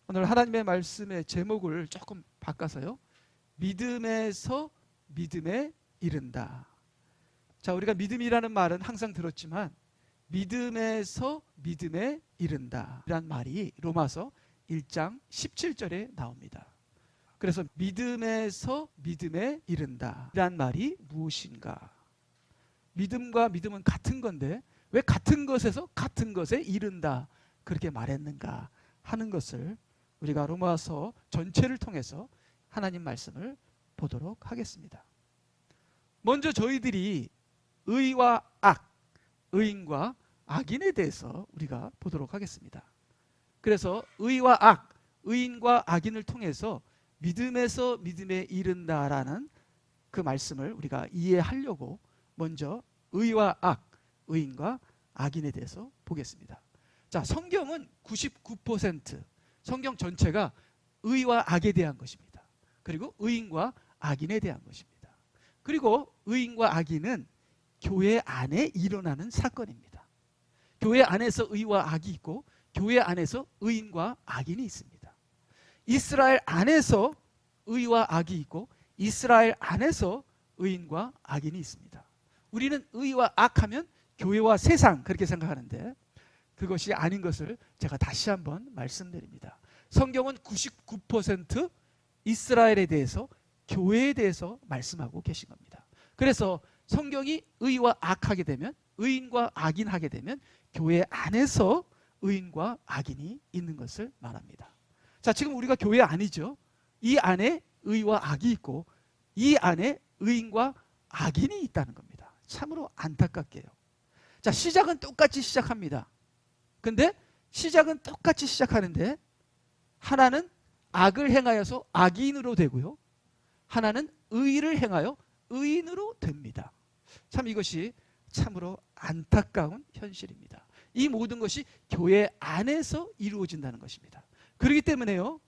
오늘 하나님의 말씀의 제목을 조금 바꿔서요, 믿음에서 믿음에 이른다. 자, 우리가 믿음이라는 말은 항상 들었지만 믿음에서 믿음에 이른다 이란 말이 로마서 1장 17절에 나옵니다. 그래서 믿음에서 믿음에 이른다 이란 말이 무엇인가? 믿음과 믿음은 같은 건데 왜 같은 것에서 같은 것에 이른다 그렇게 말했는가 하는 것을 우리가 로마서 전체를 통해서 하나님 말씀을 보도록 하겠습니다. 먼저 저희들이 의와 악, 의인과 악인에 대해서 우리가 보도록 하겠습니다. 그래서 의와 악, 의인과 악인을 통해서 믿음에서 믿음에 이른다라는 그 말씀을 우리가 이해하려고 먼저 의와 악, 의인과 악인에 대해서 보겠습니다. 자, 성경은 99% 성경 전체가 의와 악에 대한 것입니다. 그리고 의인과 악인에 대한 것입니다. 그리고 의인과 악인은 교회 안에 일어나는 사건입니다. 교회 안에서 의와 악이 있고 교회 안에서 의인과 악인이 있습니다. 이스라엘 안에서 의와 악이 있고 이스라엘 안에서 의인과 악인이 있습니다. 우리는 의와 악하면 교회와 세상 그렇게 생각하는데 그것이 아닌 것을 제가 다시 한번 말씀드립니다. 성경은 99% 이스라엘에 대해서 교회에 대해서 말씀하고 계신 겁니다. 그래서 성경이 의와 악하게 되면 의인과 악인하게 되면 교회 안에서 의인과 악인이 있는 것을 말합니다. 자, 지금 우리가 교회 아니죠. 이 안에 의와 악이 있고 이 안에 의인과 악인이 있다는 겁니다. 참으로 안타깝게요. 자, 시작은 똑같이 시작합니다. 근데 시작은 똑같이 시작하는데 하나는 악을 행하여서 악인으로 되고요, 하나는 의를 행하여 의인으로 됩니다. 참 이것이 참으로 안타까운 현실입니다. 이 모든 것이 교회 안에서 이루어진다는 것입니다. 그렇기 때문에요,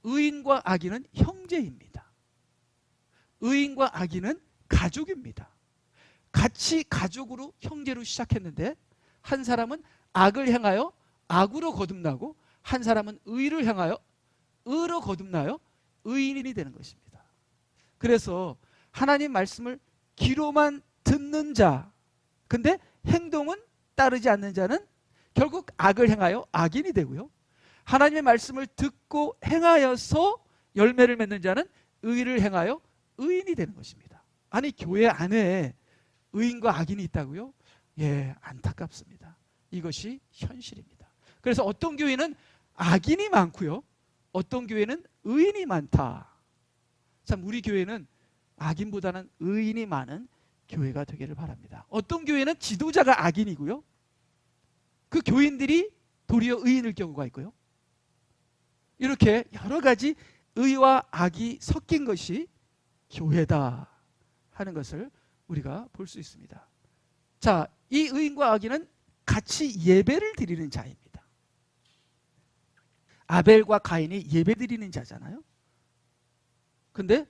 의인과 악인은 형제입니다. 의인과 악인은 가족입니다. 같이 가족으로 형제로 시작했는데 한 사람은 악을 행하여 악으로 거듭나고 한 사람은 의를 행하여 의로 거듭나요 의인이 되는 것입니다. 그래서 하나님 말씀을 귀로만 듣는 자, 근데 행동은 따르지 않는 자는 결국 악을 행하여 악인이 되고요, 하나님의 말씀을 듣고 행하여서 열매를 맺는 자는 의를 행하여 의인이 되는 것입니다. 아니, 교회 안에 의인과 악인이 있다고요? 예, 안타깝습니다. 이것이 현실입니다. 그래서 어떤 교회는 악인이 많고요, 어떤 교회는 의인이 많다. 참 우리 교회는 악인보다는 의인이 많은 교회가 되기를 바랍니다. 어떤 교회는 지도자가 악인이고요, 그 교인들이 도리어 의인일 경우가 있고요. 이렇게 여러 가지 의와 악이 섞인 것이 교회다 하는 것을 우리가 볼 수 있습니다. 자, 이 의인과 악인은 같이 예배를 드리는 자입니다. 아벨과 가인이 예배 드리는 자잖아요. 근데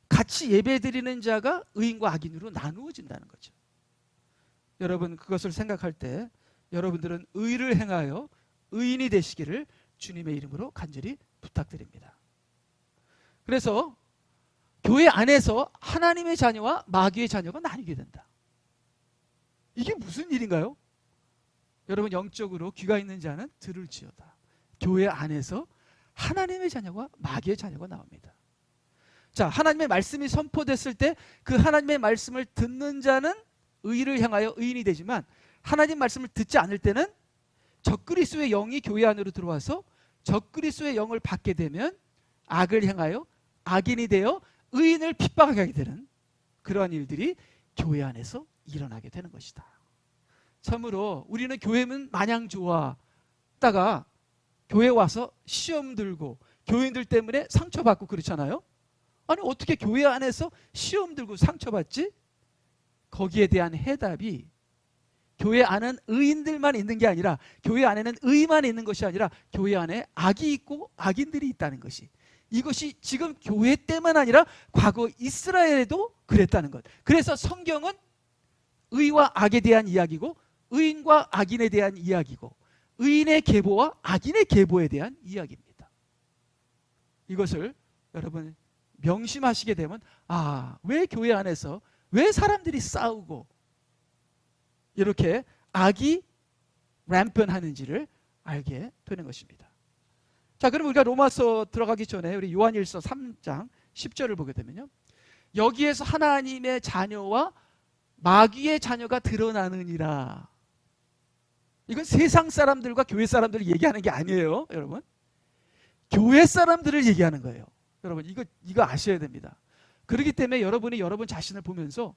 같이 예배 드리는 자가 의인과 악인으로 나누어진다는 거죠. 여러분, 그것을 생각할 때 여러분들은 의를 행하여 의인이 되시기를 주님의 이름으로 간절히 부탁드립니다. 그래서 교회 안에서 하나님의 자녀와 마귀의 자녀가 나뉘게 된다. 이게 무슨 일인가요? 여러분, 영적으로 귀가 있는 자는 들을지어다. 교회 안에서 하나님의 자녀와 마귀의 자녀가 나옵니다. 자, 하나님의 말씀이 선포됐을 때 그 하나님의 말씀을 듣는 자는 의를 향하여 의인이 되지만 하나님 말씀을 듣지 않을 때는 적그리스도의 영이 교회 안으로 들어와서 적그리스도의 영을 받게 되면 악을 향하여 악인이 되어 의인을 핍박하게 되는 그러한 일들이 교회 안에서 일어나게 되는 것이다. 참으로 우리는 교회는 마냥 좋았다가 교회 와서 시험 들고 교인들 때문에 상처받고 그렇잖아요. 아니, 어떻게 교회 안에서 시험 들고 상처받지? 거기에 대한 해답이 교회 안은 의인들만 있는 게 아니라 교회 안에는 의만 있는 것이 아니라 교회 안에 악이 있고 악인들이 있다는 것이, 이것이 지금 교회 때만 아니라 과거 이스라엘에도 그랬다는 것. 그래서 성경은 의와 악에 대한 이야기고 의인과 악인에 대한 이야기고 의인의 계보와 악인의 계보에 대한 이야기입니다. 이것을 여러분 명심하시게 되면 왜 교회 안에서 왜 사람들이 싸우고 이렇게 악이 램펀하는지를 알게 되는 것입니다. 자, 그럼 우리가 로마서 들어가기 전에 우리 요한일서 3장 10절을 보게 되면요, 여기에서 하나님의 자녀와 마귀의 자녀가 드러나느니라. 이건 세상 사람들과 교회 사람들을 얘기하는 게 아니에요, 여러분. 교회 사람들을 얘기하는 거예요. 여러분 이거 아셔야 됩니다. 그렇기 때문에 여러분이 여러분 자신을 보면서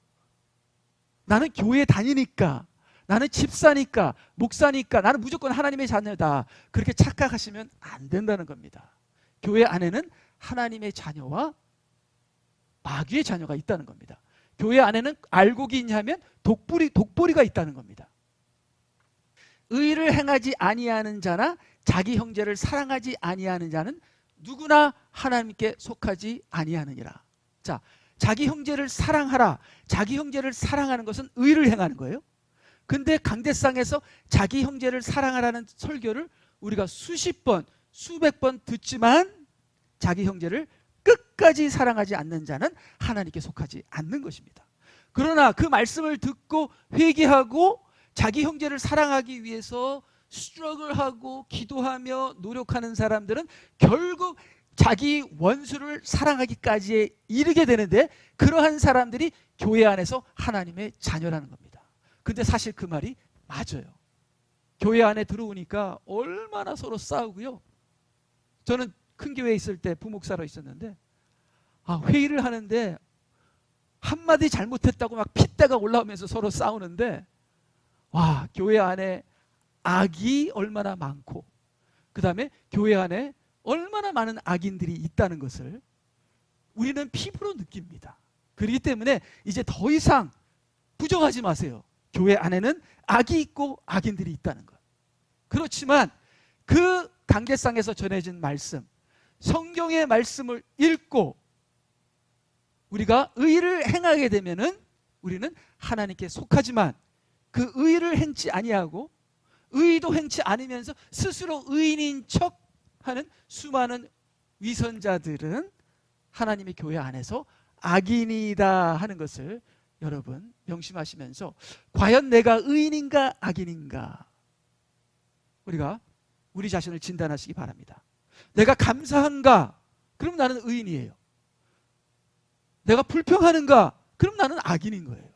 나는 교회 다니니까, 나는 집사니까, 목사니까 나는 무조건 하나님의 자녀다, 그렇게 착각하시면 안 된다는 겁니다. 교회 안에는 하나님의 자녀와 마귀의 자녀가 있다는 겁니다. 교회 안에는 알곡이 있냐면 독보리가 있다는 겁니다. 의를 행하지 아니하는 자나 자기 형제를 사랑하지 아니하는 자는 누구나 하나님께 속하지 아니하느니라. 자, 자기 형제를 사랑하라. 자기 형제를 사랑하는 것은 의를 행하는 거예요. 근데 강대상에서 자기 형제를 사랑하라는 설교를 우리가 수십 번, 수백 번 듣지만 자기 형제를 끝까지 사랑하지 않는 자는 하나님께 속하지 않는 것입니다. 그러나 그 말씀을 듣고 회개하고 자기 형제를 사랑하기 위해서 스트러글하고 기도하며 노력하는 사람들은 결국 자기 원수를 사랑하기까지 이르게 되는데, 그러한 사람들이 교회 안에서 하나님의 자녀라는 겁니다. 근데 사실 그 말이 맞아요. 교회 안에 들어오니까 얼마나 서로 싸우고요. 저는 큰 교회에 있을 때 부목사로 있었는데 회의를 하는데 한마디 잘못했다고 막 핏대가 올라오면서 서로 싸우는데, 교회 안에 악이 얼마나 많고 그 다음에 교회 안에 얼마나 많은 악인들이 있다는 것을 우리는 피부로 느낍니다. 그렇기 때문에 이제 더 이상 부정하지 마세요. 교회 안에는 악이 있고 악인들이 있다는 것. 그렇지만 그 강계상에서 전해진 말씀, 성경의 말씀을 읽고 우리가 의를 행하게 되면은 우리는 하나님께 속하지만, 그 의를 행치 아니하고 의도 행치 않으면서 스스로 의인인 척하는 수많은 위선자들은 하나님의 교회 안에서 악인이다 하는 것을 여러분 명심하시면서, 과연 내가 의인인가 악인인가 우리가 우리 자신을 진단하시기 바랍니다. 내가 감사한가? 그럼 나는 의인이에요. 내가 불평하는가? 그럼 나는 악인인 거예요.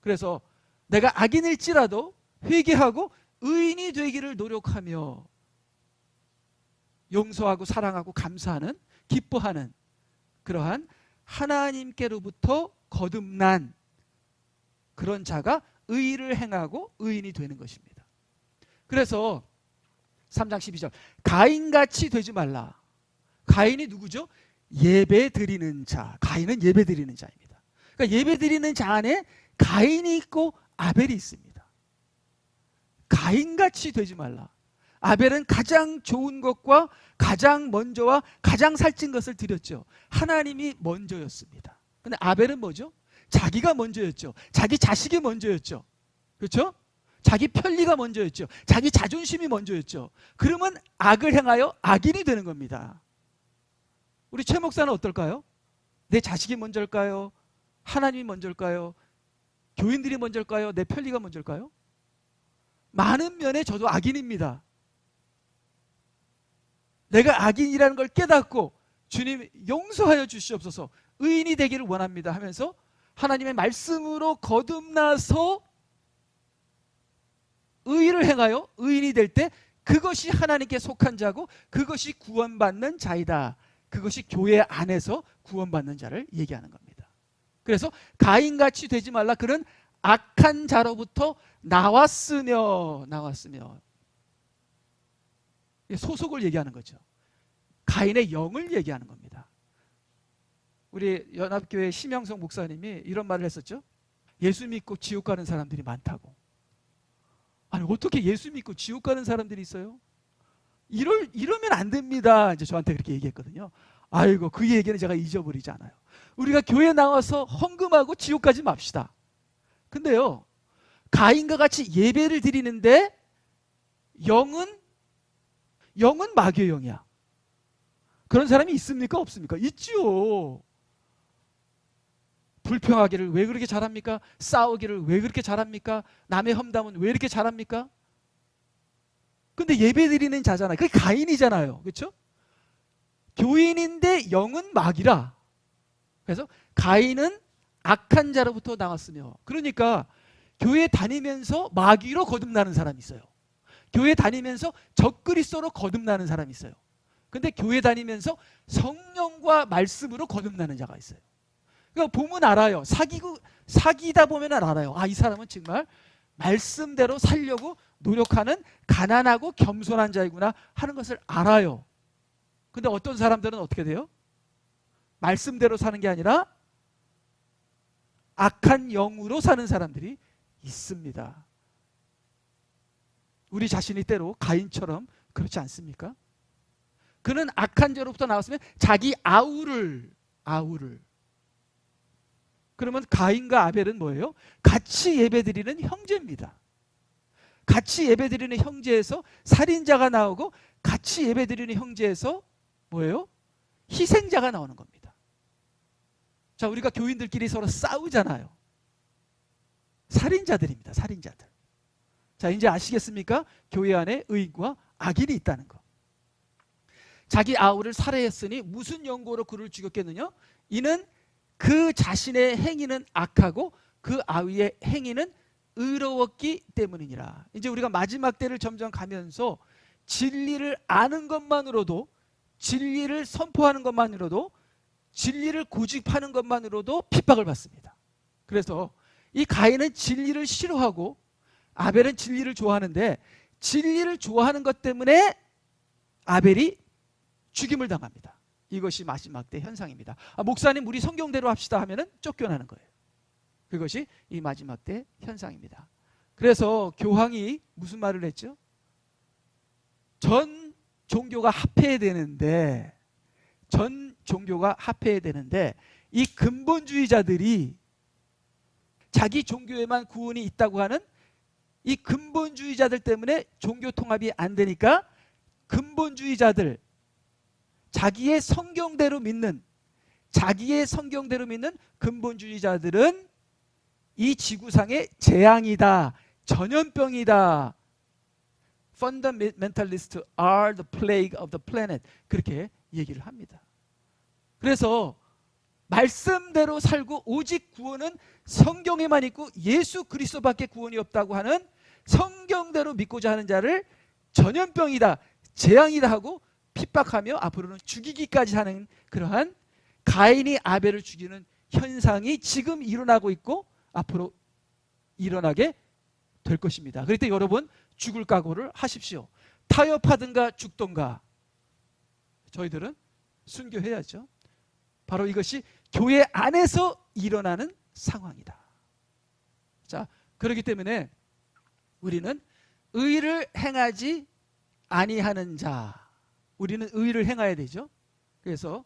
그래서 내가 악인일지라도 회개하고 의인이 되기를 노력하며 용서하고 사랑하고 감사하는, 기뻐하는 그러한 하나님께로부터 거듭난 그런 자가 의를 행하고 의인이 되는 것입니다. 그래서 3장 12절, 가인같이 되지 말라. 가인이 누구죠? 예배 드리는 자. 가인은 예배 드리는 자입니다. 그러니까 예배 드리는 자 안에 가인이 있고 아벨이 있습니다. 가인같이 되지 말라. 아벨은 가장 좋은 것과 가장 먼저와 가장 살찐 것을 드렸죠. 하나님이 먼저였습니다. 근데 아벨은 뭐죠? 자기가 먼저였죠. 자기 자식이 먼저였죠. 그렇죠? 자기 편리가 먼저였죠. 자기 자존심이 먼저였죠. 그러면 악을 행하여 악인이 되는 겁니다. 우리 최 목사는 어떨까요? 내 자식이 먼저일까요? 하나님이 먼저일까요? 교인들이 먼저일까요? 내 편리가 먼저일까요? 많은 면에 저도 악인입니다. 내가 악인이라는 걸 깨닫고 주님 용서하여 주시옵소서, 의인이 되기를 원합니다 하면서 하나님의 말씀으로 거듭나서 의를 행하여 의인이 될 때 그것이 하나님께 속한 자고 그것이 구원받는 자이다. 그것이 교회 안에서 구원받는 자를 얘기하는 겁니다. 그래서 가인같이 되지 말라. 그는 악한 자로부터 나왔으며 소속을 얘기하는 거죠. 가인의 영을 얘기하는 겁니다. 우리 연합교회 심영성 목사님이 이런 말을 했었죠. 예수 믿고 지옥 가는 사람들이 많다고. 아니 어떻게 예수 믿고 지옥 가는 사람들이 있어요? 이러면 안 됩니다. 이제 저한테 그렇게 얘기했거든요. 아이고, 그 얘기는 제가 잊어버리지 않아요. 우리가 교회 나와서 헌금하고 지옥 가지 맙시다. 근데요, 가인과 같이 예배를 드리는데 영은 마귀의 영이야. 그런 사람이 있습니까? 없습니까? 있죠. 불평하기를 왜 그렇게 잘합니까? 싸우기를 왜 그렇게 잘합니까? 남의 험담은 왜 이렇게 잘합니까? 근데 예배 드리는 자잖아요. 그게 가인이잖아요. 그렇죠? 교인인데 영은 마귀라. 그래서 가인은 악한 자로부터 나왔으며, 그러니까 교회 다니면서 마귀로 거듭나는 사람이 있어요. 교회 다니면서 적그리스도로 거듭나는 사람이 있어요. 근데 교회 다니면서 성령과 말씀으로 거듭나는 자가 있어요. 그러니까 보면 알아요. 사귀다 보면 알아요. 아, 이 사람은 정말 말씀대로 살려고 노력하는 가난하고 겸손한 자이구나 하는 것을 알아요. 근데 어떤 사람들은 어떻게 돼요? 말씀대로 사는 게 아니라 악한 영으로 사는 사람들이 있습니다. 우리 자신이 때로 가인처럼 그렇지 않습니까? 그는 악한 죄로부터 나왔으면 자기 아우를 그러면 가인과 아벨은 뭐예요? 같이 예배드리는 형제입니다. 같이 예배드리는 형제에서 살인자가 나오고, 같이 예배드리는 형제에서 뭐예요? 희생자가 나오는 겁니다. 자, 우리가 교인들끼리 서로 싸우잖아요. 살인자들입니다. 살인자들. 자, 이제 아시겠습니까? 교회 안에 의인과 악인이 있다는 거. 자기 아우를 살해했으니 무슨 연고로 그를 죽였겠느냐? 이는 그 자신의 행위는 악하고 그 아우의 행위는 의로웠기 때문이니라. 이제 우리가 마지막 때를 점점 가면서 진리를 아는 것만으로도, 진리를 선포하는 것만으로도, 진리를 고집하는 것만으로도 핍박을 받습니다. 그래서 이 가인은 진리를 싫어하고 아벨은 진리를 좋아하는데, 진리를 좋아하는 것 때문에 아벨이 죽임을 당합니다. 이것이 마지막 때 현상입니다. 아, 목사님 우리 성경대로 합시다 하면은 쫓겨나는 거예요. 그것이 이 마지막 때 현상입니다. 그래서 교황이 무슨 말을 했죠? 전 종교가 합해야 되는데, 이 근본주의자들이 자기 종교에만 구원이 있다고 하는 이 근본주의자들 때문에 종교 통합이 안 되니까, 근본주의자들, 자기의 성경대로 믿는 근본주의자들은 이 지구상의 재앙이다, 전염병이다. Fundamentalists are the plague of the planet. 그렇게 얘기를 합니다. 그래서 말씀대로 살고 오직 구원은 성경에만 있고 예수 그리스도밖에 구원이 없다고 하는 성경대로 믿고자 하는 자를 전염병이다, 재앙이다 하고 핍박하며 앞으로는 죽이기까지 하는 그러한 가인이 아벨을 죽이는 현상이 지금 일어나고 있고 앞으로 일어나게 될 것입니다. 그럴 때 여러분 죽을 각오를 하십시오. 타협하든가 죽든가 저희들은 순교해야죠. 바로 이것이 교회 안에서 일어나는 상황이다. 자, 그렇기 때문에 우리는 의를 행하지 아니하는 자, 우리는 의를 행해야 되죠. 그래서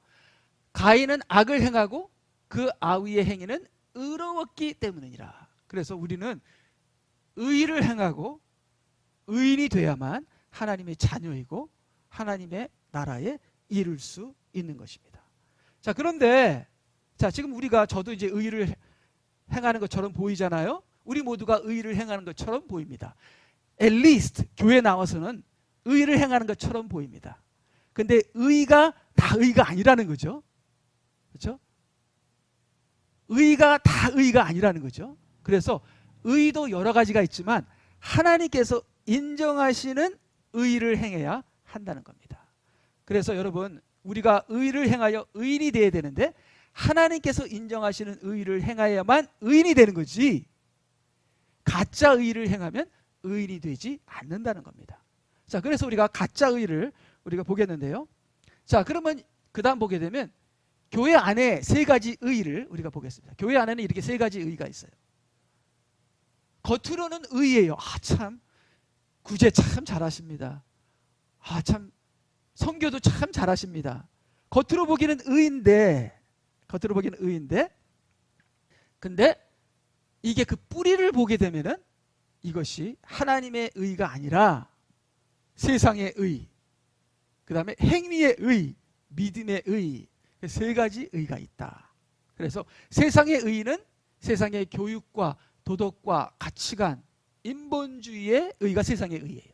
가인은 악을 행하고 그 아우의 행위는 의로웠기 때문이니라. 그래서 우리는 의를 행하고 의인이 돼야만 하나님의 자녀이고 하나님의 나라에 이룰 수 있는 것입니다. 자, 그런데 지금 우리가, 저도 이제 의를 행하는 것처럼 보이잖아요. 우리 모두가 의를 행하는 것처럼 보입니다. At least 교회 나와서는 의를 행하는 것처럼 보입니다. 근데 의가 다 의가 아니라는 거죠. 그렇죠? 의가 다 의가 아니라는 거죠. 그래서 의도 여러 가지가 있지만 하나님께서 인정하시는 의를 행해야 한다는 겁니다. 그래서 여러분, 우리가 의를 행하여 의인이 되어야 되는데 하나님께서 인정하시는 의를 행하여야만 의인이 되는 거지, 가짜 의를 행하면 의인이 되지 않는다는 겁니다. 자, 그래서 우리가 가짜 의를 우리가 보겠는데요. 자, 그러면 그 다음 보게 되면 교회 안에 세 가지 의를 우리가 보겠습니다. 교회 안에는 이렇게 세 가지 의가 있어요. 겉으로는 의예요. 아, 참 구제 참 잘하십니다. 아, 참 선교도 참 잘하십니다. 겉으로 보기는 의인데 근데 이게 그 뿌리를 보게 되면은 이것이 하나님의 의가 아니라 세상의 의, 그 다음에 행위의 의, 믿음의 의, 세 가지 의가 있다. 그래서 세상의 의는 세상의 교육과 도덕과 가치관, 인본주의의 의가 세상의 의예요.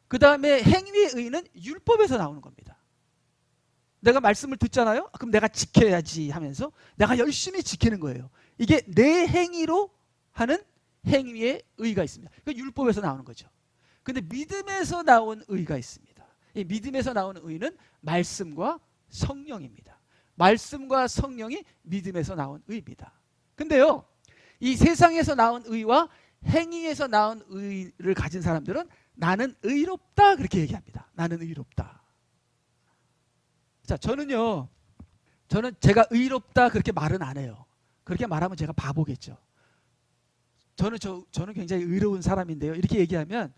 그 다음에 행위의 의는 율법에서 나오는 겁니다. 내가 말씀을 듣잖아요. 그럼 내가 지켜야지 하면서 내가 열심히 지키는 거예요. 이게 내 행위로 하는 행위의 의가 있습니다. 그 율법에서 나오는 거죠. 근데 믿음에서 나온 의가 있습니다. 이 믿음에서 나오는 의는 말씀과 성령입니다. 말씀과 성령이 믿음에서 나온 의입니다. 근데요, 이 세상에서 나온 의와 행위에서 나온 의를 가진 사람들은 나는 의롭다 그렇게 얘기합니다. 나는 의롭다. 자, 저는 제가 의롭다 그렇게 말은 안 해요. 그렇게 말하면 제가 바보겠죠. 저는 굉장히 의로운 사람인데요. 이렇게 얘기하면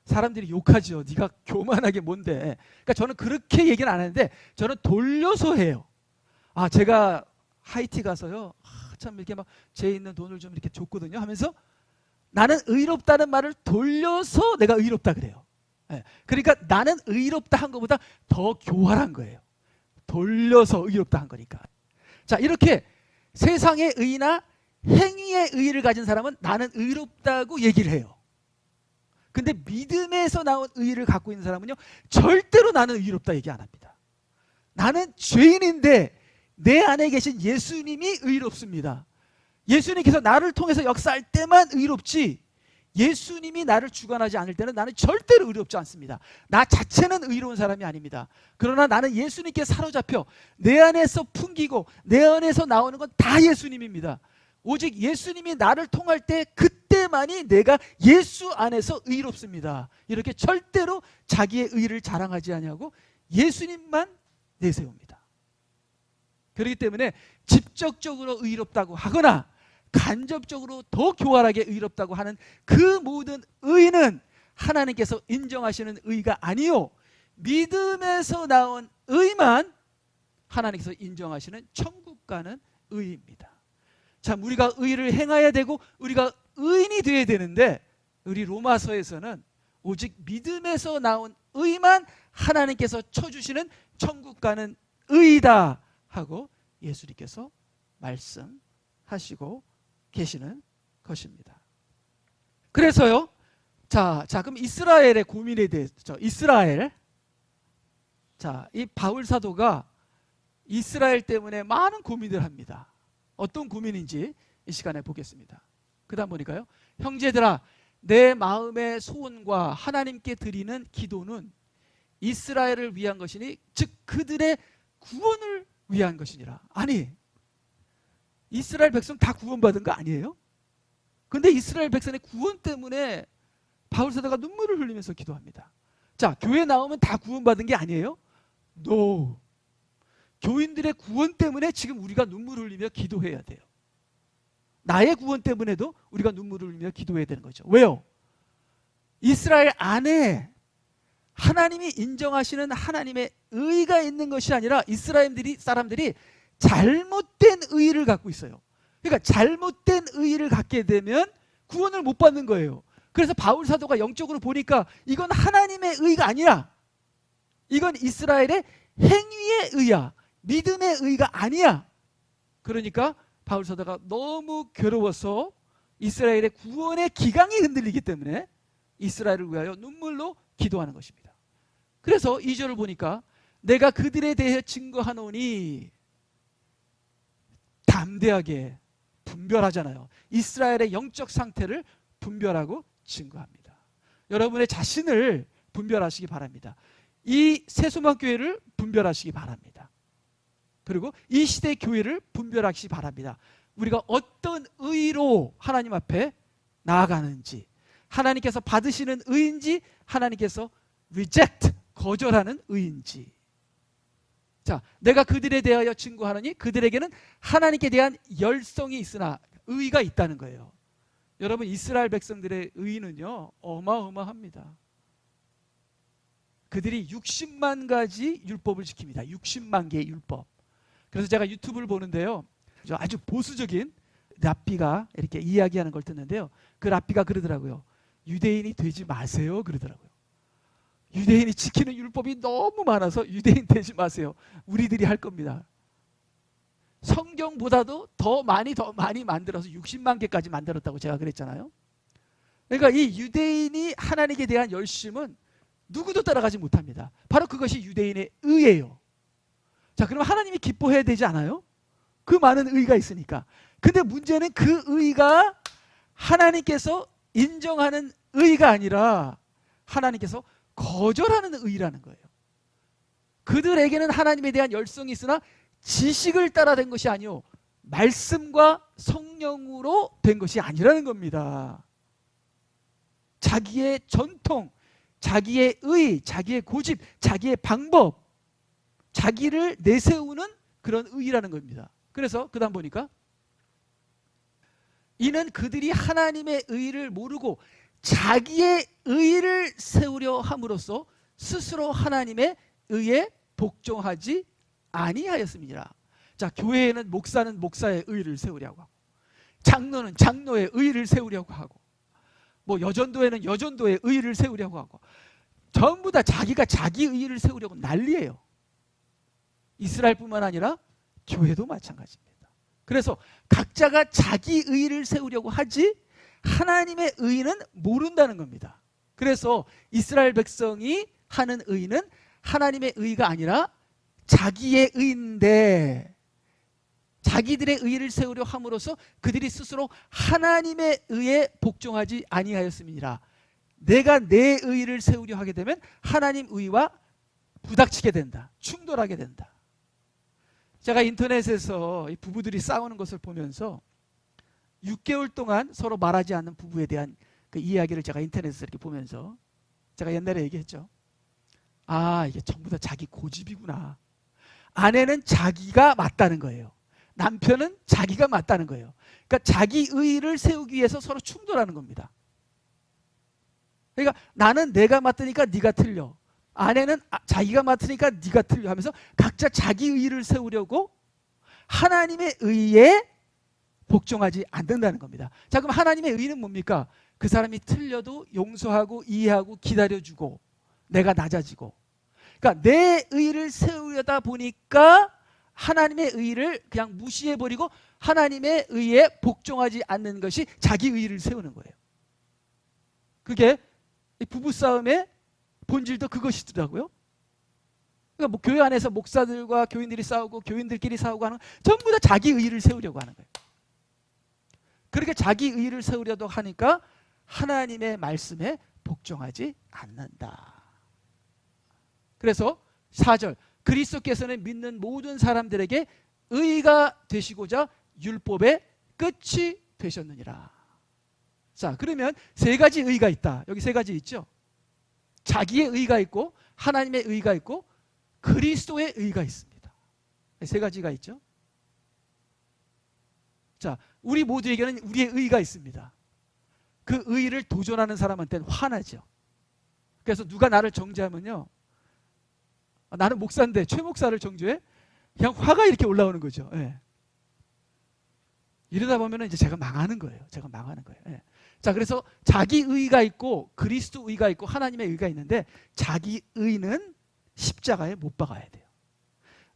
사람들이 욕하죠. 네가 교만하게 뭔데. 그러니까 저는 그렇게 얘기는 안 하는데 저는 돌려서 해요. 아, 제가 하이티 가서요. 참 이렇게 막 제 있는 돈을 좀 이렇게 줬거든요. 하면서 나는 의롭다는 말을 돌려서 내가 의롭다 그래요. 네. 그러니까 나는 의롭다 한 것보다 더 교활한 거예요. 돌려서 의롭다 한 거니까. 자, 이렇게 세상의 의나 행위의 의를 가진 사람은 나는 의롭다고 얘기를 해요. 근데 믿음에서 나온 의를 갖고 있는 사람은요, 절대로 나는 의롭다 얘기 안 합니다. 나는 죄인인데 내 안에 계신 예수님이 의롭습니다. 예수님께서 나를 통해서 역사할 때만 의롭지, 예수님이 나를 주관하지 않을 때는 나는 절대로 의롭지 않습니다. 나 자체는 의로운 사람이 아닙니다. 그러나 나는 예수님께 사로잡혀 내 안에서 풍기고 내 안에서 나오는 건 다 예수님입니다. 오직 예수님이 나를 통할 때 그때만이 내가 예수 안에서 의롭습니다. 이렇게 절대로 자기의 의를 자랑하지 아니하고 예수님만 내세웁니다. 그렇기 때문에 직접적으로 의롭다고 하거나 간접적으로 더 교활하게 의롭다고 하는 그 모든 의는 하나님께서 인정하시는 의가 아니요, 믿음에서 나온 의만 하나님께서 인정하시는 천국 가는 의입니다. 참, 우리가 의를 행해야 되고 우리가 의인이 되어야 되는데 우리 로마서에서는 오직 믿음에서 나온 의만 하나님께서 쳐주시는 천국 가는 의이다 하고 예수님께서 말씀하시고 계시는 것입니다. 그래서요, 자, 그럼 이스라엘의 고민에 대해서, 이 바울 사도가 이스라엘 때문에 많은 고민을 합니다. 어떤 고민인지 이 시간에 보겠습니다. 그 다음 보니까요, 형제들아, 내 마음의 소원과 하나님께 드리는 기도는 이스라엘을 위한 것이니 즉 그들의 구원을 위한 것이니라. 아니, 이스라엘 백성 다 구원받은 거 아니에요? 근데 이스라엘 백성의 구원 때문에 바울 사도가 눈물을 흘리면서 기도합니다. 자, 교회 나오면 다 구원받은 게 아니에요? No. 교인들의 구원 때문에 지금 우리가 눈물을 흘리며 기도해야 돼요. 나의 구원 때문에도 우리가 눈물을 흘리며 기도해야 되는 거죠. 왜요? 이스라엘 안에 하나님이 인정하시는 하나님의 의가 있는 것이 아니라 이스라엘 사람들이 잘못된 의를 갖고 있어요. 그러니까 잘못된 의를 갖게 되면 구원을 못 받는 거예요. 그래서 바울 사도가 영적으로 보니까 이건 하나님의 의가 아니야. 이건 이스라엘의 행위의 의야. 믿음의 의가 아니야. 그러니까 바울 사도가 너무 괴로워서 이스라엘의 구원의 기강이 흔들리기 때문에 이스라엘을 위하여 눈물로 기도하는 것입니다. 그래서 2절을 보니까 내가 그들에 대해 증거하노니, 담대하게 분별하잖아요. 이스라엘의 영적 상태를 분별하고 증거합니다. 여러분의 자신을 분별하시기 바랍니다. 이 새소망교회를 분별하시기 바랍니다. 그리고 이 시대 교회를 분별하시기 바랍니다. 우리가 어떤 의로 하나님 앞에 나아가는지, 하나님께서 받으시는 의인지, 하나님께서 reject, 거절하는 의인지. 자, 내가 그들에 대하여 증거하노니 그들에게는 하나님께 대한 열성이 있으나 의가 있다는 거예요. 여러분, 이스라엘 백성들의 의는요, 어마어마합니다. 그들이 60만 가지 율법을 지킵니다. 60만 개의 율법. 그래서 제가 유튜브를 보는데요, 아주 보수적인 랍비가 이렇게 이야기하는 걸 듣는데요, 그 랍비가 그러더라고요. 유대인이 되지 마세요 그러더라고요. 유대인이 지키는 율법이 너무 많아서 유대인 되지 마세요. 우리들이 할 겁니다. 성경보다도 더 많이 만들어서 60만 개까지 만들었다고 제가 그랬잖아요. 그러니까 이 유대인이 하나님께 대한 열심은 누구도 따라가지 못합니다. 바로 그것이 유대인의 의예요. 자, 그럼 하나님이 기뻐해야 되지 않아요? 그 많은 의가 있으니까. 근데 문제는 그 의가 하나님께서 인정하는 의가 아니라 하나님께서 거절하는 의라는 거예요. 그들에게는 하나님에 대한 열성이 있으나 지식을 따라 된 것이 아니요 말씀과 성령으로 된 것이 아니라는 겁니다. 자기의 전통, 자기의 의, 자기의 고집, 자기의 방법, 자기를 내세우는 그런 의라는 겁니다. 그래서 그 다음 보니까 이는 그들이 하나님의 의를 모르고 자기의 의를 세우려 함으로써 스스로 하나님의 의에 복종하지 아니하였습니다. 자, 교회에는 목사는 목사의 의를 세우려고 하고, 장로는 장로의 의를 세우려고 하고, 뭐 여전도에는 여전도의 의를 세우려고 하고, 전부 다 자기가 자기 의를 세우려고 난리예요. 이스라엘뿐만 아니라 교회도 마찬가지입니다. 그래서 각자가 자기 의를 세우려고 하지 하나님의 의는 모른다는 겁니다. 그래서 이스라엘 백성이 하는 의는 하나님의 의가 아니라 자기의 의인데, 자기들의 의를 세우려 함으로써 그들이 스스로 하나님의 의에 복종하지 아니하였습니다. 내가 내 의를 세우려 하게 되면 하나님 의와 부닥치게 된다. 충돌하게 된다. 제가 인터넷에서 이 부부들이 싸우는 것을 보면서 6개월 동안 서로 말하지 않는 부부에 대한 그 이야기를 제가 인터넷에서 이렇게 보면서 제가 옛날에 얘기했죠. 아, 이게 전부 다 자기 고집이구나. 아내는 자기가 맞다는 거예요. 남편은 자기가 맞다는 거예요. 그러니까 자기 의를 세우기 위해서 서로 충돌하는 겁니다. 그러니까 나는 내가 맞으니까 네가 틀려. 아내는 자기가 맡으니까 네가 틀려 하면서 각자 자기 의를 세우려고 하나님의 의에 복종하지 않는다는 겁니다. 자, 그럼 하나님의 의는 뭡니까? 그 사람이 틀려도 용서하고 이해하고 기다려주고 내가 낮아지고, 그러니까 내 의를 세우려다 보니까 하나님의 의를 그냥 무시해버리고 하나님의 의에 복종하지 않는 것이 자기 의를 세우는 거예요. 그게 부부싸움의 본질도 그것이더라고요. 그러니까 뭐 교회 안에서 목사들과 교인들이 싸우고 교인들끼리 싸우고 하는 전부 다 자기 의를 세우려고 하는 거예요. 그렇게 자기 의를 세우려고 하니까 하나님의 말씀에 복종하지 않는다. 그래서 4절, 그리스도께서는 믿는 모든 사람들에게 의가 되시고자 율법의 끝이 되셨느니라. 자, 그러면 세 가지 의가 있다. 여기 세 가지 있죠. 자기의 의가 있고 하나님의 의가 있고 그리스도의 의가 있습니다. 세 가지가 있죠. 자, 우리 모두에게는 우리의 의가 있습니다. 그 의를 도전하는 사람한테는 화나죠. 그래서 누가 나를 정죄하면요, 나는 목사인데 최 목사를 정죄해? 그냥 화가 이렇게 올라오는 거죠. 예. 이러다 보면 이제 제가 망하는 거예요. 제가 망하는 거예요. 예. 자, 그래서 자기 의가 있고 그리스도 의가 있고 하나님의 의가 있는데, 자기 의는 십자가에 못 박아야 돼요.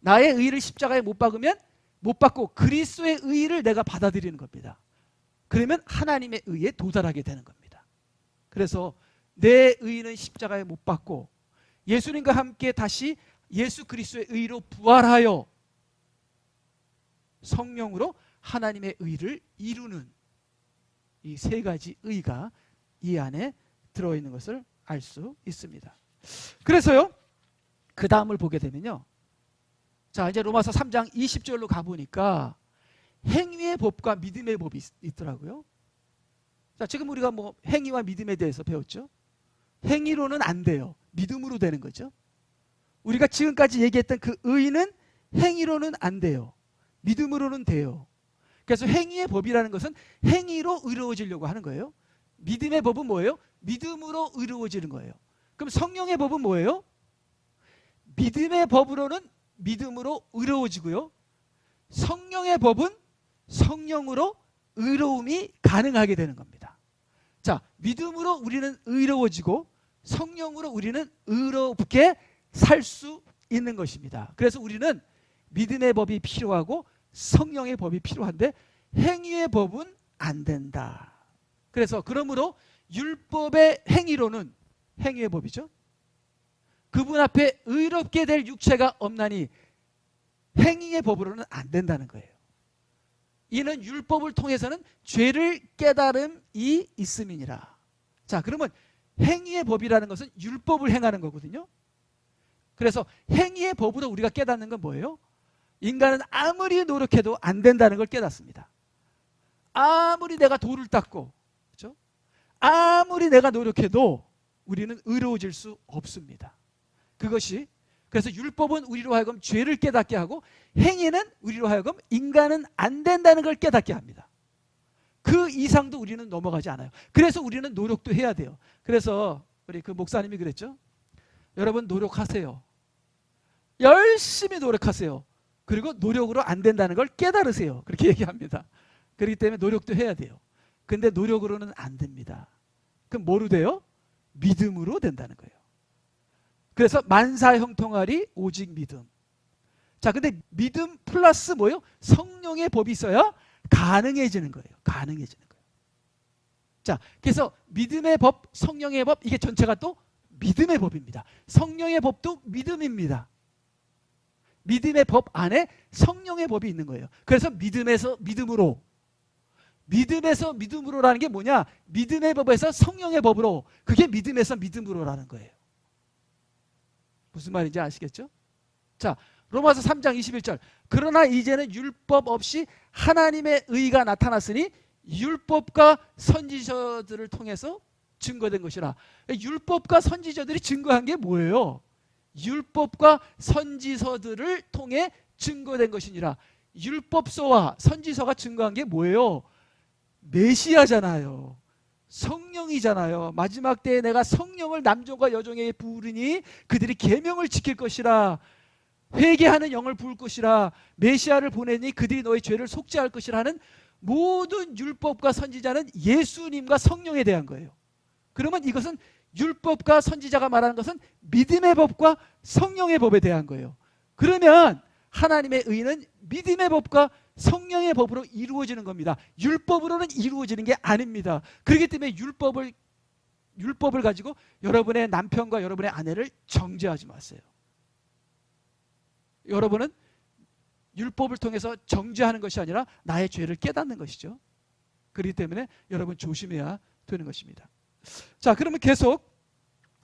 나의 의를 십자가에 못 박으면 못 받고 그리스도의 의를 내가 받아들이는 겁니다. 그러면 하나님의 의에 도달하게 되는 겁니다. 그래서 내 의는 십자가에 못 박고 예수님과 함께 다시 예수 그리스도의 의로 부활하여 성령으로 하나님의 의를 이루는 이 세 가지 의가 이 안에 들어있는 것을 알 수 있습니다. 그래서요, 그 다음을 보게 되면요, 자, 이제 로마서 3장 20절로 가보니까 행위의 법과 믿음의 법이 있더라고요. 자, 지금 우리가 뭐 행위와 믿음에 대해서 배웠죠. 행위로는 안 돼요. 믿음으로 되는 거죠. 우리가 지금까지 얘기했던 그 의는 행위로는 안 돼요. 믿음으로는 돼요. 그래서 행위의 법이라는 것은 행위로 의로워지려고 하는 거예요. 믿음의 법은 뭐예요? 믿음으로 의로워지는 거예요. 그럼 성령의 법은 뭐예요? 믿음의 법으로는 믿음으로 의로워지고요, 성령의 법은 성령으로 의로움이 가능하게 되는 겁니다. 자, 믿음으로 우리는 의로워지고 성령으로 우리는 의롭게 살 수 있는 것입니다. 그래서 우리는 믿음의 법이 필요하고 성령의 법이 필요한데 행위의 법은 안 된다. 그래서 그러므로 율법의 행위로는 행위의 법이죠. 그분 앞에 의롭게 될 육체가 없나니 행위의 법으로는 안 된다는 거예요. 이는 율법을 통해서는 죄를 깨달음이 있음이니라. 자, 그러면 행위의 법이라는 것은 율법을 행하는 거거든요. 그래서 행위의 법으로 우리가 깨닫는 건 뭐예요? 인간은 아무리 노력해도 안 된다는 걸 깨닫습니다. 아무리 내가 돌을 닦고, 그렇죠? 아무리 내가 노력해도 우리는 의로워질 수 없습니다. 그것이 그래서 율법은 우리로 하여금 죄를 깨닫게 하고 행위는 우리로 하여금 인간은 안 된다는 걸 깨닫게 합니다. 그 이상도 우리는 넘어가지 않아요. 그래서 우리는 노력도 해야 돼요. 그래서 우리 그 목사님이 그랬죠. 여러분 노력하세요. 열심히 노력하세요. 그리고 노력으로 안 된다는 걸 깨달으세요. 그렇게 얘기합니다. 그렇기 때문에 노력도 해야 돼요. 근데 노력으로는 안 됩니다. 그럼 뭐로 돼요? 믿음으로 된다는 거예요. 그래서 만사형통하리 오직 믿음. 자, 근데 믿음 플러스 뭐예요? 성령의 법이 있어야 가능해지는 거예요. 가능해지는 거예요. 자, 그래서 믿음의 법, 성령의 법, 이게 전체가 또 믿음의 법입니다. 성령의 법도 믿음입니다. 믿음의 법 안에 성령의 법이 있는 거예요. 그래서 믿음에서 믿음으로, 믿음에서 믿음으로라는 게 뭐냐? 믿음의 법에서 성령의 법으로, 그게 믿음에서 믿음으로라는 거예요. 무슨 말인지 아시겠죠? 자, 로마서 3장 21절. 그러나 이제는 율법 없이 하나님의 의가 나타났으니 율법과 선지자들을 통해서 증거된 것이라. 율법과 선지자들이 증거한 게 뭐예요? 율법과 선지서들을 통해 증거된 것이니라. 율법서와 선지서가 증거한 게 뭐예요? 메시아잖아요. 성령이잖아요. 마지막 때에 내가 성령을 남종과 여종에게 부으리니 그들이 계명을 지킬 것이라. 회개하는 영을 부을 것이라. 메시아를 보내니 그들이 너의 죄를 속죄할 것이라는 모든 율법과 선지자는 예수님과 성령에 대한 거예요. 그러면 이것은 율법과 선지자가 말하는 것은 믿음의 법과 성령의 법에 대한 거예요. 그러면 하나님의 의는 믿음의 법과 성령의 법으로 이루어지는 겁니다. 율법으로는 이루어지는 게 아닙니다. 그렇기 때문에 율법을 가지고 여러분의 남편과 여러분의 아내를 정죄하지 마세요. 여러분은 율법을 통해서 정죄하는 것이 아니라 나의 죄를 깨닫는 것이죠. 그렇기 때문에 여러분 조심해야 되는 것입니다. 자, 그러면 계속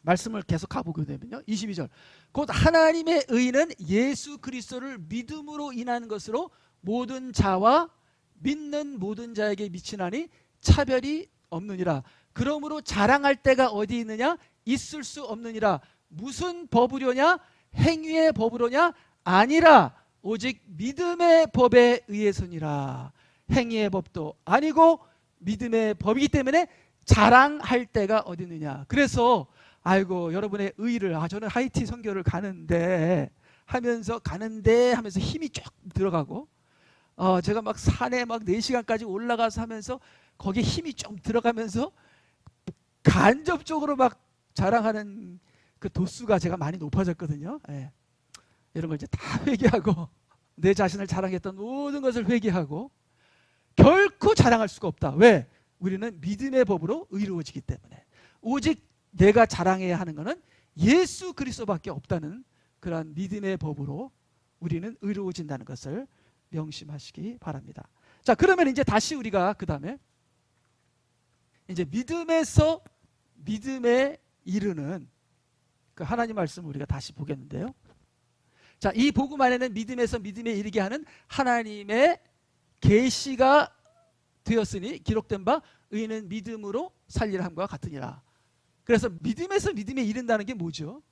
말씀을 계속 가보게 되면요. 22절. 곧 하나님의 의는 예수 그리스도를 믿음으로 인한 것으로 모든 자와 믿는 모든 자에게 미치나니 차별이 없느니라. 그러므로 자랑할 때가 어디 있느냐? 있을 수 없느니라. 무슨 법으로냐? 행위의 법으로냐? 아니라 오직 믿음의 법에 의해서니라. 행위의 법도 아니고 믿음의 법이기 때문에 자랑할 때가 어디 있느냐. 그래서 아이고 여러분의 의를 저는 하이티 선교를 가는데 하면서 힘이 쭉 들어가고 제가 막 산에 막 4시간까지 올라가서 하면서 거기에 힘이 좀 들어가면서 간접적으로 막 자랑하는 그 도수가 제가 많이 높아졌거든요. 예. 이런 걸 이제 다 회개하고 내 자신을 자랑했던 모든 것을 회개하고 결코 자랑할 수가 없다. 왜? 우리는 믿음의 법으로 의로워지기 때문에. 오직 내가 자랑해야 하는 것은 예수 그리스도밖에 없다는 그러한 믿음의 법으로 우리는 의로워진다는 것을 명심하시기 바랍니다. 자, 그러면 이제 다시 우리가 그 다음에 이제 믿음에서 믿음에 이르는 그 하나님 말씀을 우리가 다시 보겠는데요. 자, 이 복음 안에는 믿음에서 믿음에 이르게 하는 하나님의 계시가 되었으니 기록된 바 의인은 믿음으로 살리라 함과 같으니라. 그래서 믿음에서 믿음에 이른다는 게 뭐죠?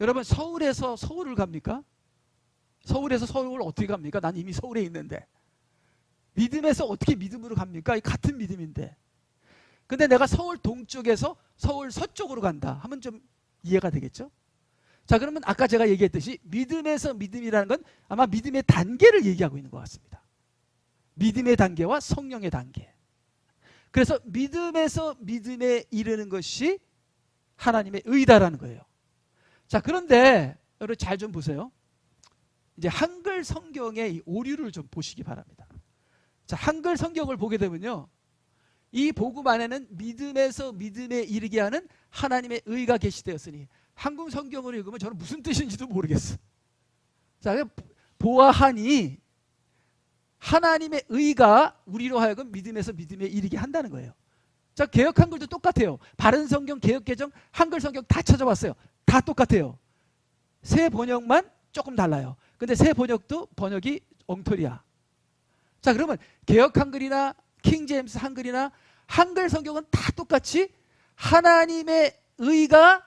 여러분 서울에서 서울을 갑니까? 서울에서 서울을 어떻게 갑니까? 난 이미 서울에 있는데. 믿음에서 어떻게 믿음으로 갑니까? 이 같은 믿음인데. 근데 내가 서울 동쪽에서 서울 서쪽으로 간다 하면 좀 이해가 되겠죠? 자, 그러면 아까 제가 얘기했듯이 믿음에서 믿음이라는 건 아마 믿음의 단계를 얘기하고 있는 것 같습니다. 믿음의 단계와 성령의 단계. 그래서 믿음에서 믿음에 이르는 것이 하나님의 의다라는 거예요. 자, 그런데 여러분 잘 좀 보세요. 이제 한글 성경의 이 오류를 좀 보시기 바랍니다. 자, 한글 성경을 보게 되면요, 이 복음 안에는 믿음에서 믿음에 이르게 하는 하나님의 의가 계시되었으니, 한국 성경으로 읽으면 저는 무슨 뜻인지도 모르겠어. 자, 보아하니 하나님의 의가 우리로 하여금 믿음에서 믿음에 이르게 한다는 거예요. 자, 개역 한글도 똑같아요. 바른 성경, 개역 개정, 한글 성경 다 찾아봤어요. 다 똑같아요. 새 번역만 조금 달라요. 근데 새 번역도 번역이 엉터리야. 자, 그러면 개역 한글이나 킹제임스 한글이나 한글 성경은 다 똑같이 하나님의 의가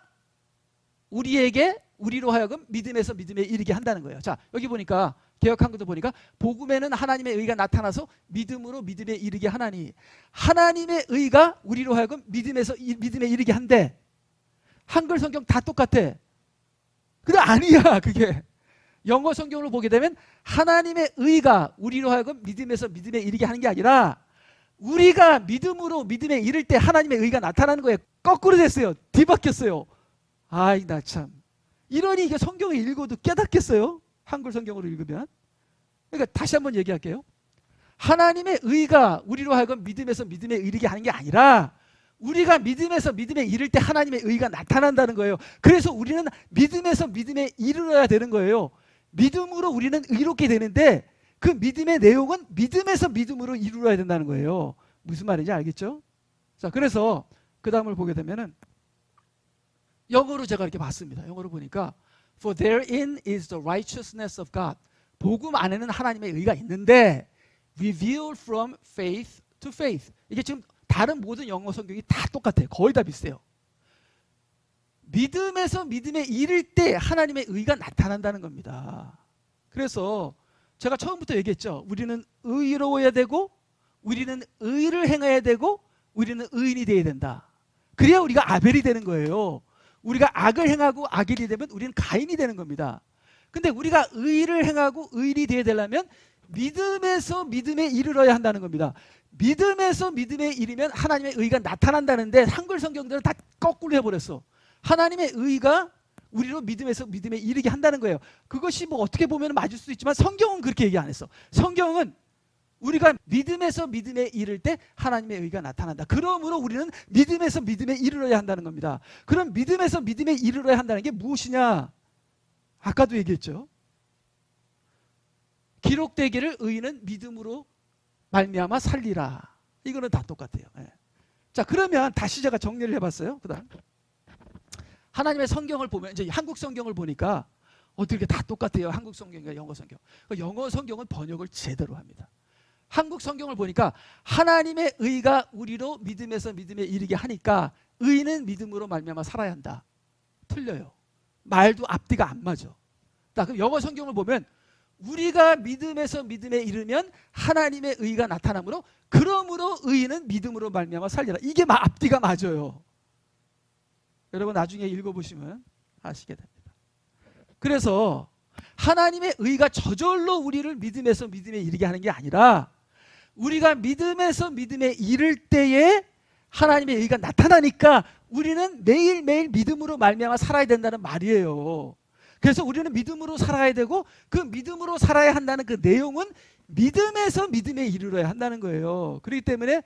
우리로 하여금 믿음에서 믿음에 이르게 한다는 거예요. 자, 여기 보니까 개역 한글도 보니까 복음에는 하나님의 의가 나타나서 믿음으로 믿음에 이르게 하나니, 하나님의 의가 우리로 하여금 믿음에서 믿음에 이르게 한대. 한글 성경 다 똑같아. 근데 아니야, 그게. 영어 성경으로 보게 되면 하나님의 의가 우리로 하여금 믿음에서 믿음에 이르게 하는 게 아니라 우리가 믿음으로 믿음에 이를 때 하나님의 의가 나타나는 거예요. 거꾸로 됐어요. 뒤바뀌었어요. 아이, 나 참. 이러니 이게 성경을 읽어도 깨닫겠어요? 한글 성경으로 읽으면. 그러니까 다시 한번 얘기할게요. 하나님의 의가 우리로 하여금 믿음에서 믿음에 이르게 하는 게 아니라 우리가 믿음에서 믿음에 이를 때 하나님의 의가 나타난다는 거예요. 그래서 우리는 믿음에서 믿음에 이르러야 되는 거예요. 믿음으로 우리는 의롭게 되는데 그 믿음의 내용은 믿음에서 믿음으로 이루어야 된다는 거예요. 무슨 말인지 알겠죠? 자, 그래서 그 다음을 보게 되면은 영어로 제가 이렇게 봤습니다. 영어로 보니까 For therein is the righteousness of God. 복음 안에는 하나님의 의가 있는데 revealed from faith to faith. 이게 지금 다른 모든 영어 성경이 다 똑같아요. 거의 다 비슷해요. 믿음에서 믿음에 이를 때 하나님의 의가 나타난다는 겁니다. 그래서 제가 처음부터 얘기했죠. 우리는 의로워야 되고 우리는 의를 행해야 되고 우리는 의인이 되어야 된다. 그래야 우리가 아벨이 되는 거예요. 우리가 악을 행하고 악인이 되면 우리는 가인이 되는 겁니다. 근데 우리가 의를 행하고 의인이 되어야 되려면 믿음에서 믿음에 이르러야 한다는 겁니다. 믿음에서 믿음에 이르면 하나님의 의가 나타난다는데 한글 성경들은 다 거꾸로 해버렸어. 하나님의 의가 우리로 믿음에서 믿음에 이르게 한다는 거예요. 그것이 뭐 어떻게 보면 맞을 수도 있지만 성경은 그렇게 얘기 안 했어. 성경은 우리가 믿음에서 믿음에 이를 때 하나님의 의가 나타난다. 그러므로 우리는 믿음에서 믿음에 이르러야 한다는 겁니다. 그럼 믿음에서 믿음에 이르러야 한다는 게 무엇이냐? 아까도 얘기했죠. 기록되기를 의인은 믿음으로 말미암아 살리라. 이거는 다 똑같아요. 예. 자, 그러면 다시 제가 정리를 해봤어요. 그다음 하나님의 성경을 보면 이제 한국 성경을 보니까 어떻게 다 똑같아요. 한국 성경과 영어 성경. 영어 성경은 번역을 제대로 합니다. 한국 성경을 보니까 하나님의 의가 우리로 믿음에서 믿음에 이르게 하니까 의인은 믿음으로 말미암아 살아야 한다. 틀려요. 말도 앞뒤가 안 맞아. 자, 그럼 영어 성경을 보면 우리가 믿음에서 믿음에 이르면 하나님의 의가 나타나므로 그러므로 의인은 믿음으로 말미암아 살리라. 이게 앞뒤가 맞아요. 여러분 나중에 읽어보시면 아시게 됩니다. 그래서 하나님의 의가 저절로 우리를 믿음에서 믿음에 이르게 하는 게 아니라 우리가 믿음에서 믿음에 이를 때에 하나님의 의가 나타나니까 우리는 매일매일 믿음으로 말미암아 살아야 된다는 말이에요. 그래서 우리는 믿음으로 살아야 되고 그 믿음으로 살아야 한다는 그 내용은 믿음에서 믿음에 이르러야 한다는 거예요. 그렇기 때문에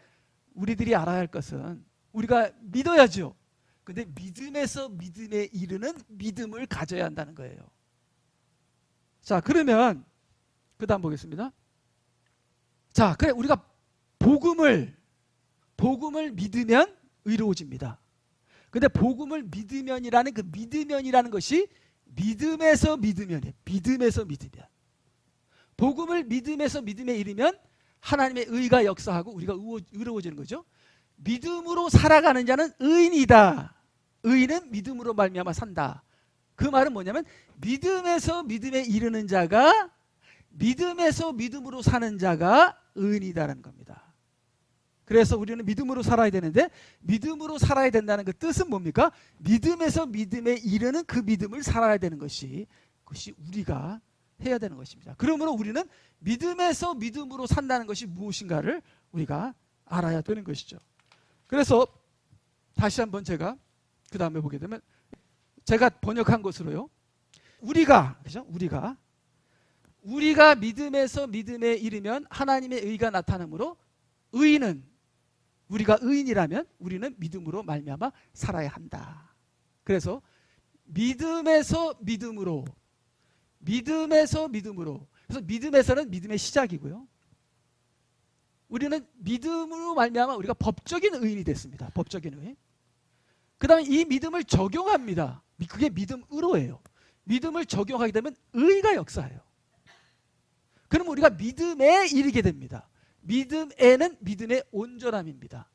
우리들이 알아야 할 것은 우리가 믿어야죠. 근데 믿음에서 믿음에 이르는 믿음을 가져야 한다는 거예요. 자, 그러면 그 다음 보겠습니다. 자, 그래 우리가 복음을 믿으면 의로워집니다. 근데 복음을 믿으면이라는 그 믿으면이라는 것이 믿음에서 믿으면이에요. 믿음에서 믿으면. 복음을 믿음에서 믿음에 이르면 하나님의 의가 역사하고 우리가 의로워지는 거죠. 믿음으로 살아가는 자는 의인이다. 의인은 믿음으로 말미암아 산다. 그 말은 뭐냐면 믿음에서 믿음에 이르는 자가 믿음에서 믿음으로 사는 자가 의인이다라는 겁니다. 그래서 우리는 믿음으로 살아야 되는데 믿음으로 살아야 된다는 그 뜻은 뭡니까? 믿음에서 믿음에 이르는 그 믿음을 살아야 되는 것이 그것이 우리가 해야 되는 것입니다. 그러므로 우리는 믿음에서 믿음으로 산다는 것이 무엇인가를 우리가 알아야 되는 것이죠. 그래서 다시 한번 제가 그 다음에 보게 되면 제가 번역한 것으로요. 우리가 그죠? 우리가 믿음에서 믿음에 이르면 하나님의 의가 나타나므로 의인은 우리가 의인이라면 우리는 믿음으로 말미암아 살아야 한다. 그래서 믿음에서 믿음으로 그래서 믿음에서는 믿음의 시작이고요. 우리는 믿음으로 말미암아 우리가 법적인 의인이 됐습니다. 법적인 의인. 그 다음에 이 믿음을 적용합니다. 그게 믿음으로예요. 믿음을 적용하게 되면 의가 역사해요. 그럼 우리가 믿음에 이르게 됩니다. 믿음에는 믿음의 온전함입니다.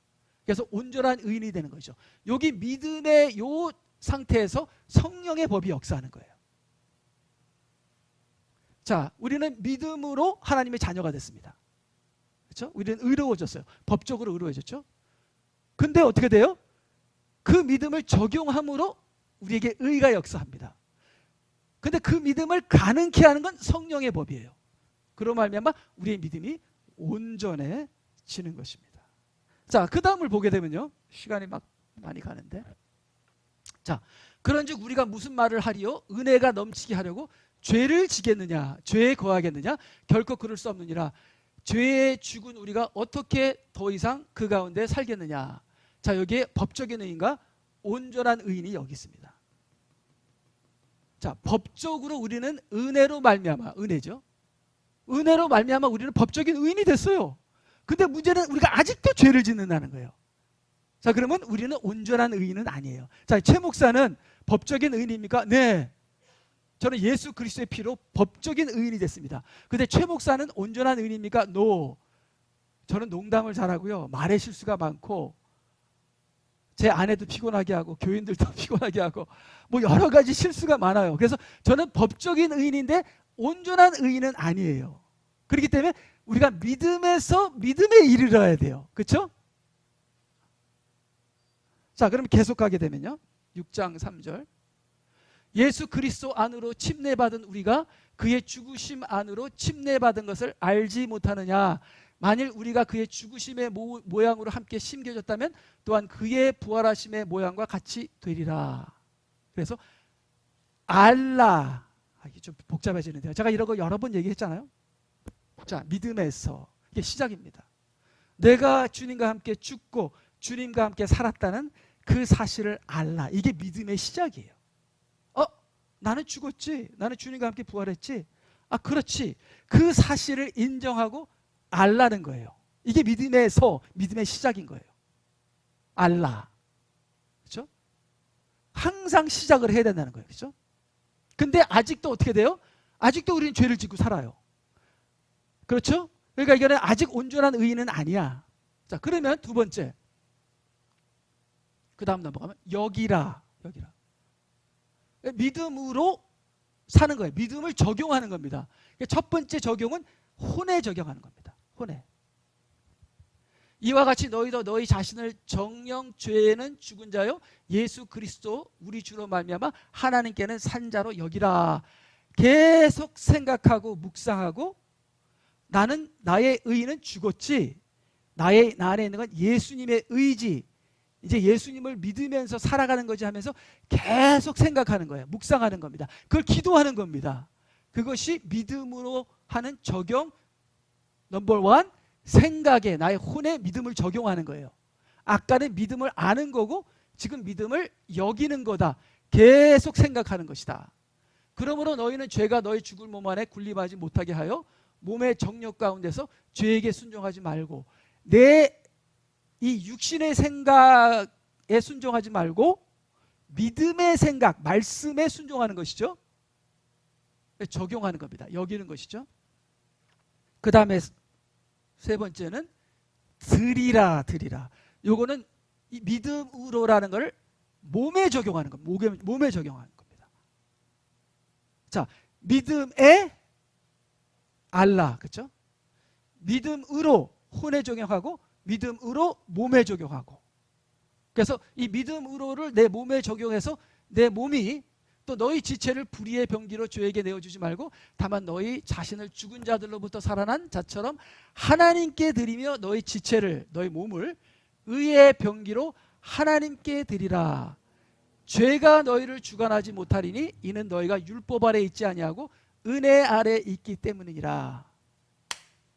그래서 온전한 의인이 되는 거죠. 여기 믿음의 요 상태에서 성령의 법이 역사하는 거예요. 자, 우리는 믿음으로 하나님의 자녀가 됐습니다. 그렇죠? 우리는 의로워졌어요. 법적으로 의로워졌죠. 근데 어떻게 돼요? 그 믿음을 적용함으로 우리에게 의가 역사합니다. 근데 그 믿음을 가능케 하는 건 성령의 법이에요. 그로 말미암아 우리의 믿음이 온전해지는 것입니다. 자, 그 다음을 보게 되면요. 시간이 막 많이 가는데. 자, 그런즉 우리가 무슨 말을 하리요? 은혜가 넘치게 하려고 죄를 지겠느냐? 죄에 거하겠느냐? 결코 그럴 수 없느니라. 죄에 죽은 우리가 어떻게 더 이상 그 가운데 살겠느냐? 자, 여기에 법적인 의인과 온전한 의인이 여기 있습니다. 자, 법적으로 우리는 은혜로 말미암아, 은혜죠. 은혜로 말미암아 우리는 법적인 의인이 됐어요. 근데 문제는 우리가 아직도 죄를 짓는다는 거예요. 자, 그러면 우리는 온전한 의인은 아니에요. 자, 최 목사는 법적인 의인입니까? 네. 저는 예수 그리스도의 피로 법적인 의인이 됐습니다. 근데 최 목사는 온전한 의인입니까? No. 저는 농담을 잘하고요. 말에 실수가 많고 제 아내도 피곤하게 하고 교인들도 피곤하게 하고 뭐 여러 가지 실수가 많아요. 그래서 저는 법적인 의인인데 온전한 의인은 아니에요. 그렇기 때문에 우리가 믿음에서 믿음에 이르러야 돼요. 그렇죠? 자, 그럼 계속 가게 되면요. 6장 3절. 예수 그리스도 안으로 침례받은 우리가 그의 죽으심 안으로 침례받은 것을 알지 못하느냐. 만일 우리가 그의 죽으심의 모양으로 함께 심겨졌다면 또한 그의 부활하심의 모양과 같이 되리라. 그래서 알라. 이게 좀 복잡해지는데요. 제가 이런 거 여러 번 얘기했잖아요. 자, 믿음에서 이게 시작입니다. 내가 주님과 함께 죽고 주님과 함께 살았다는 그 사실을 알라. 이게 믿음의 시작이에요. 나는 죽었지. 나는 주님과 함께 부활했지. 그렇지. 그 사실을 인정하고 알라는 거예요. 이게 믿음에서 믿음의 시작인 거예요. 알라. 그렇죠? 항상 시작을 해야 된다는 거예요. 그렇죠? 근데 아직도 어떻게 돼요? 아직도 우리는 죄를 짓고 살아요. 그렇죠? 그러니까 이거는 아직 온전한 의인은 아니야. 자, 그러면 두 번째. 그 다음 넘어가면 여기라. 믿음으로 사는 거예요. 믿음을 적용하는 겁니다. 첫 번째 적용은 혼에 적용하는 겁니다. 혼에. 이와 같이 너희도 너희 자신을 정령 죄에는 죽은 자요 예수 그리스도 우리 주로 말미암아 하나님께는 산 자로 여기라. 계속 생각하고 묵상하고 나는 나의 의는 죽었지. 나 안에 있는 건 예수님의 의지. 이제 예수님을 믿으면서 살아가는 거지 하면서 계속 생각하는 거예요. 묵상하는 겁니다. 그걸 기도하는 겁니다. 그것이 믿음으로 하는 적용 넘버 원, 생각에 나의 혼에 믿음을 적용하는 거예요. 아까는 믿음을 아는 거고 지금 믿음을 여기는 거다. 계속 생각하는 것이다. 그러므로 너희는 죄가 너희 죽을 몸 안에 군림하지 못하게 하여 몸의 정욕 가운데서 죄에게 순종하지 말고 내 이 육신의 생각에 순종하지 말고 믿음의 생각, 말씀에 순종하는 것이죠. 적용하는 겁니다. 여기는 것이죠. 그 다음에 세 번째는 드리라. 요거는 이 믿음으로라는 걸 몸에 적용하는 겁니다. 몸에 적용하는 겁니다. 자, 믿음에 알라. 그렇죠? 믿음으로 혼에 적용하고 믿음으로 몸에 적용하고. 그래서 이 믿음으로를 내 몸에 적용해서 내 몸이 또 너희 지체를 불의의 병기로 죄에게 내어주지 말고 다만 너희 자신을 죽은 자들로부터 살아난 자처럼 하나님께 드리며 너희 지체를 너희 몸을 의의 병기로 하나님께 드리라. 죄가 너희를 주관하지 못하리니 이는 너희가 율법 아래 있지 아니하고 은혜 아래 있기 때문이니라.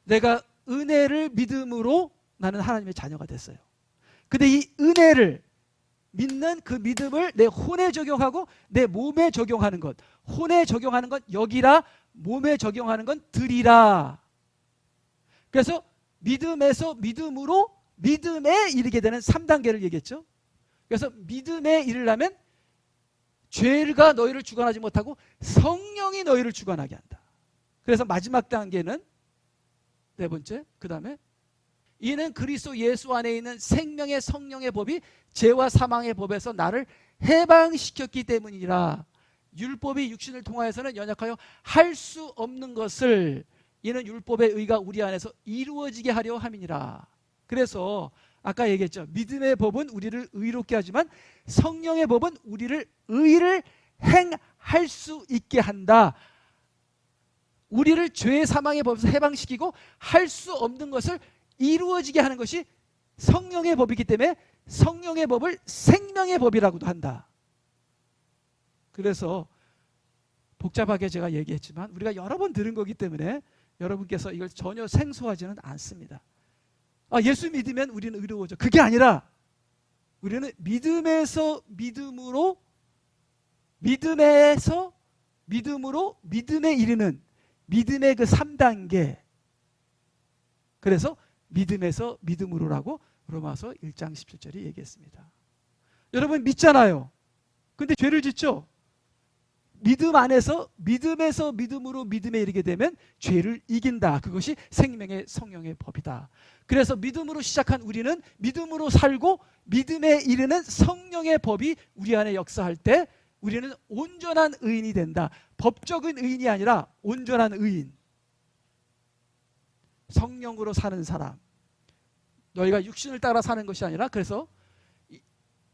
내가 은혜를 믿음으로 나는 하나님의 자녀가 됐어요. 근데 이 은혜를 믿는 그 믿음을 내 혼에 적용하고 내 몸에 적용하는 것, 혼에 적용하는 건 여기라, 몸에 적용하는 건 들이라. 그래서 믿음에서 믿음으로 믿음에 이르게 되는 3단계를 얘기했죠. 그래서 믿음에 이르려면 죄가 너희를 주관하지 못하고 성령이 너희를 주관하게 한다. 그래서 마지막 단계는 네 번째, 그 다음에 이는 그리스도 예수 안에 있는 생명의 성령의 법이 죄와 사망의 법에서 나를 해방시켰기 때문이라. 율법이 육신을 통하여서는 연약하여 할 수 없는 것을 이는 율법의 의가 우리 안에서 이루어지게 하려 함이니라. 그래서 아까 얘기했죠. 믿음의 법은 우리를 의롭게 하지만 성령의 법은 우리를 의를 행할 수 있게 한다. 우리를 죄의 사망의 법에서 해방시키고 할 수 없는 것을 이루어지게 하는 것이 성령의 법이기 때문에 성령의 법을 생명의 법이라고도 한다. 그래서 복잡하게 제가 얘기했지만 우리가 여러 번 들은 거기 때문에 여러분께서 이걸 전혀 생소하지는 않습니다. 예수 믿으면 우리는 의로워져. 그게 아니라 우리는 믿음에서 믿음으로, 믿음에서 믿음으로 믿음에 이르는 믿음의 그 3단계. 그래서 믿음에서 믿음으로라고 로마서 1장 17절이 얘기했습니다. 여러분 믿잖아요. 근데 죄를 짓죠. 믿음 안에서 믿음에서 믿음으로 믿음에 이르게 되면 죄를 이긴다. 그것이 생명의 성령의 법이다. 그래서 믿음으로 시작한 우리는 믿음으로 살고 믿음에 이르는 성령의 법이 우리 안에 역사할 때 우리는 온전한 의인이 된다. 법적인 의인이 아니라 온전한 의인. 성령으로 사는 사람. 너희가 육신을 따라 사는 것이 아니라, 그래서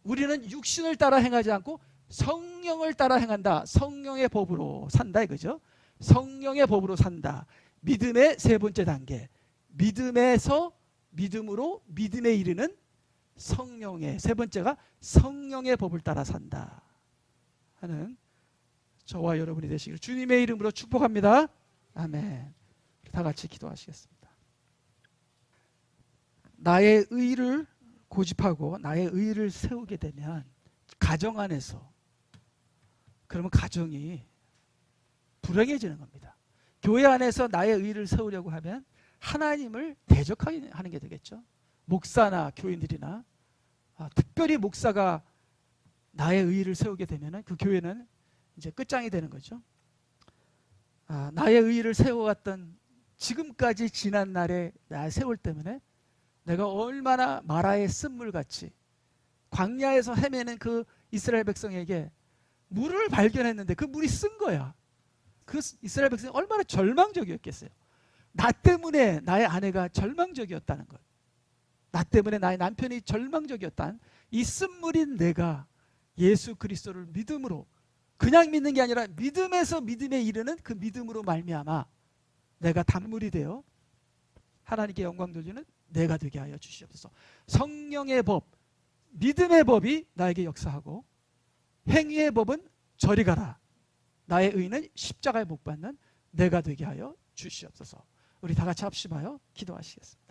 우리는 육신을 따라 행하지 않고 성령을 따라 행한다. 성령의 법으로 산다 이거죠. 성령의 법으로 산다. 믿음의 세 번째 단계. 믿음에서 믿음으로 믿음에 이르는 성령의 세 번째가 성령의 법을 따라 산다 하는 저와 여러분이 되시기를 주님의 이름으로 축복합니다. 아멘. 다 같이 기도하시겠습니다. 나의 의를 고집하고 나의 의를 세우게 되면 가정 안에서, 그러면 가정이 불행해지는 겁니다. 교회 안에서 나의 의를 세우려고 하면 하나님을 대적하는 게 되겠죠. 목사나 교인들이나 특별히 목사가 나의 의를 세우게 되면 그 교회는 이제 끝장이 되는 거죠. 나의 의를 세워왔던 지금까지 지난 날에 나 세월 때문에 내가 얼마나 마라의 쓴물같이 광야에서 헤매는 그 이스라엘 백성에게 물을 발견했는데 그 물이 쓴 거야. 그 이스라엘 백성이 얼마나 절망적이었겠어요. 나 때문에 나의 아내가 절망적이었다는 것, 나 때문에 나의 남편이 절망적이었다는 이 쓴물인 내가 예수 그리스도를 믿음으로, 그냥 믿는 게 아니라 믿음에서 믿음에 이르는 그 믿음으로 말미암아 내가 단물이 되어 하나님께 영광 돌리는 내가 되게 하여 주시옵소서. 성령의 법, 믿음의 법이 나에게 역사하고 행위의 법은 저리 가라. 나의 의는 십자가에 못 박는 내가 되게 하여 주시옵소서. 우리 다 같이 합심하여 기도하시겠습니다.